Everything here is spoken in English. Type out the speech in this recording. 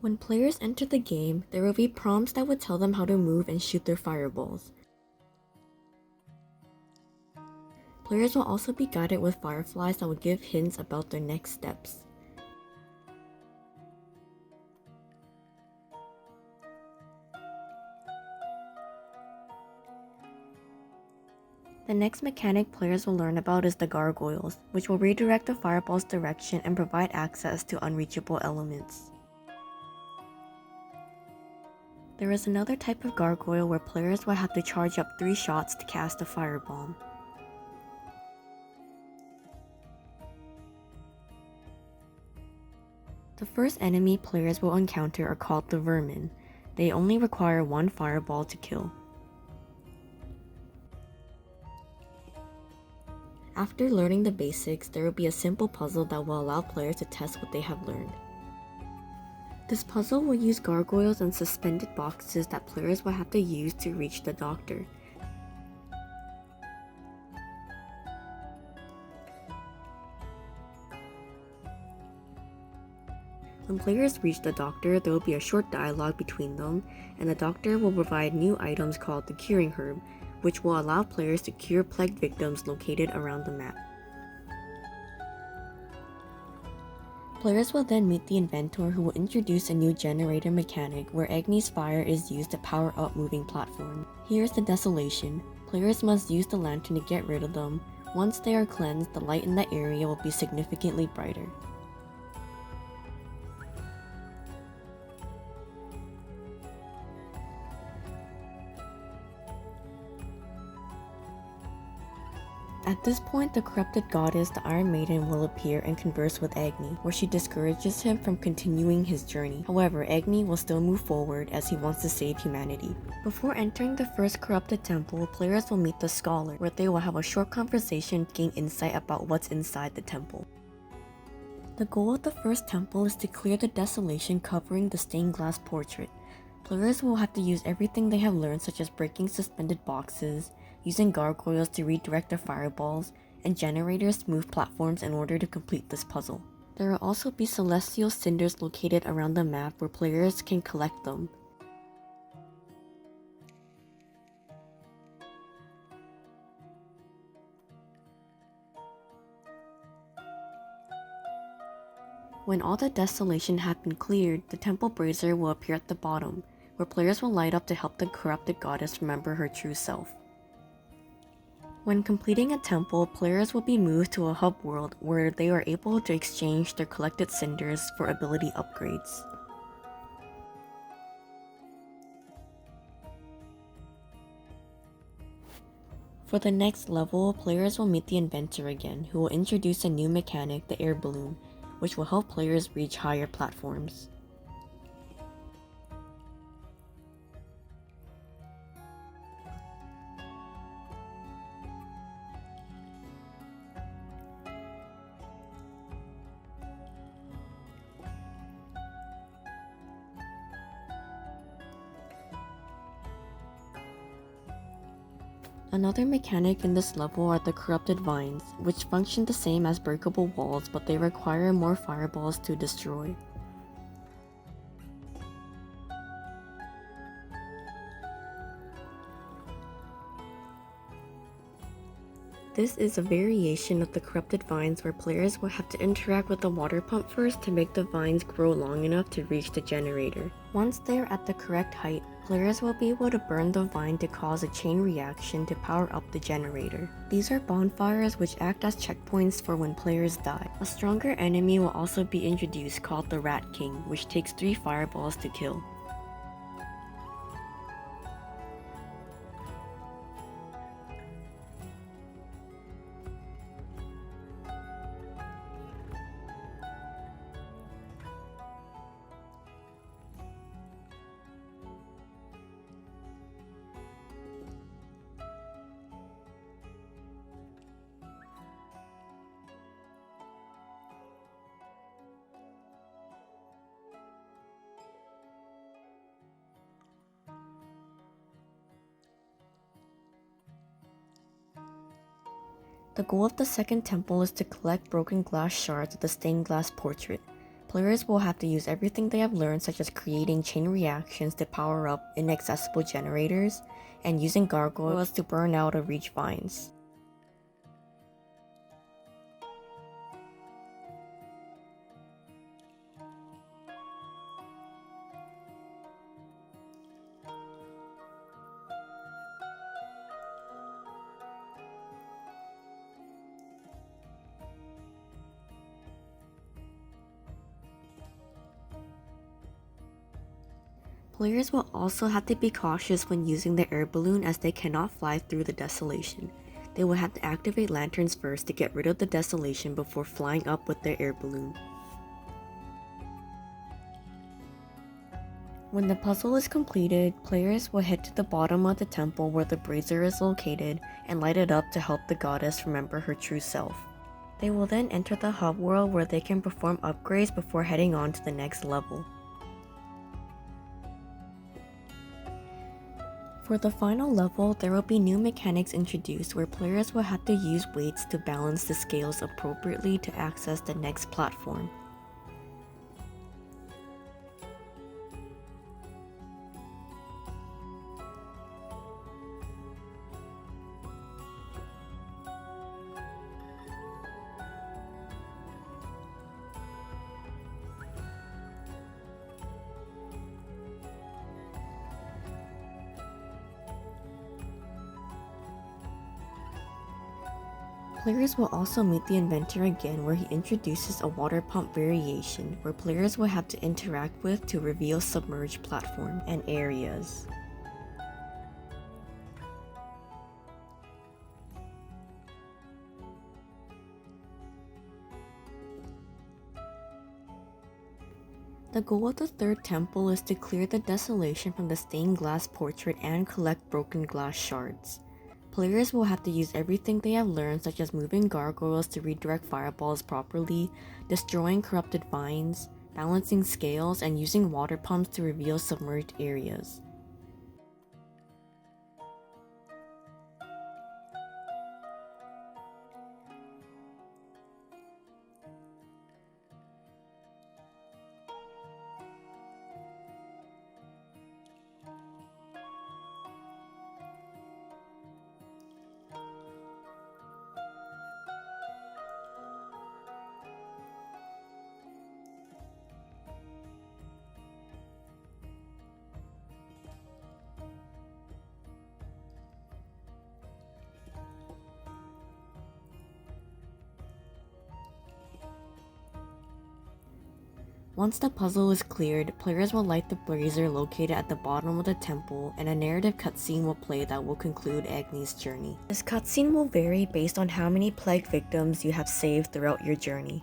When players enter the game, there will be prompts that would tell them how to move and shoot their fireballs. Players will also be guided with fireflies that will give hints about their next steps. The next mechanic players will learn about is the gargoyles, which will redirect the fireball's direction and provide access to unreachable elements. There is another type of gargoyle where players will have to charge up 3 shots to cast a firebomb. The first enemy players will encounter are called the vermin. They only require 1 fireball to kill. After learning the basics, there will be a simple puzzle that will allow players to test what they have learned. This puzzle will use gargoyles and suspended boxes that players will have to use to reach the doctor. When players reach the doctor, there will be a short dialogue between them, and the doctor will provide new items called the curing herb, which will allow players to cure plague victims located around the map. Players will then meet the inventor, who will introduce a new generator mechanic where Agni's fire is used to power up moving platforms. Here's the Desolation. Players must use the lantern to get rid of them. Once they are cleansed, the light in that area will be significantly brighter. At this point, the corrupted goddess, the Iron Maiden, will appear and converse with Agni, where she discourages him from continuing his journey. However, Agni will still move forward as he wants to save humanity. Before entering the first corrupted temple, players will meet the Scholar, where they will have a short conversation to gain insight about what's inside the temple. The goal of the first temple is to clear the desolation covering the stained glass portrait. Players will have to use everything they have learned, such as breaking suspended boxes, using gargoyles to redirect their fireballs, and generators to move platforms in order to complete this puzzle. There will also be celestial cinders located around the map where players can collect them. When all the desolation has been cleared, the temple brazier will appear at the bottom, where players will light up to help the corrupted goddess remember her true self. When completing a temple, players will be moved to a hub world where they are able to exchange their collected cinders for ability upgrades. For the next level, players will meet the inventor again, who will introduce a new mechanic, the air balloon, which will help players reach higher platforms. Another mechanic in this level are the corrupted vines, which function the same as breakable walls, but they require more fireballs to destroy. This is a variation of the corrupted vines where players will have to interact with the water pump first to make the vines grow long enough to reach the generator. Once they are at the correct height, players will be able to burn the vine to cause a chain reaction to power up the generator. These are bonfires which act as checkpoints for when players die. A stronger enemy will also be introduced called the Rat King, which takes 3 fireballs to kill. The goal of the second temple is to collect broken glass shards of the stained glass portrait. Players will have to use everything they have learned, such as creating chain reactions to power up inaccessible generators, and using gargoyles to burn out or reach vines. Players will also have to be cautious when using the air balloon, as they cannot fly through the Desolation. They will have to activate lanterns first to get rid of the Desolation before flying up with their air balloon. When the puzzle is completed, players will head to the bottom of the temple where the brazier is located and light it up to help the goddess remember her true self. They will then enter the hub world where they can perform upgrades before heading on to the next level. For the final level, there will be new mechanics introduced where players will have to use weights to balance the scales appropriately to access the next platform. Players will also meet the inventor again, where he introduces a water pump variation where players will have to interact with to reveal submerged platform and areas. The goal of the third temple is to clear the Desolation from the stained glass portrait and collect broken glass shards. Players will have to use everything they have learned, such as moving gargoyles to redirect fireballs properly, destroying corrupted vines, balancing scales, and using water pumps to reveal submerged areas. Once the puzzle is cleared, players will light the brazier located at the bottom of the temple, and a narrative cutscene will play that will conclude Agni's journey. This cutscene will vary based on how many plague victims you have saved throughout your journey.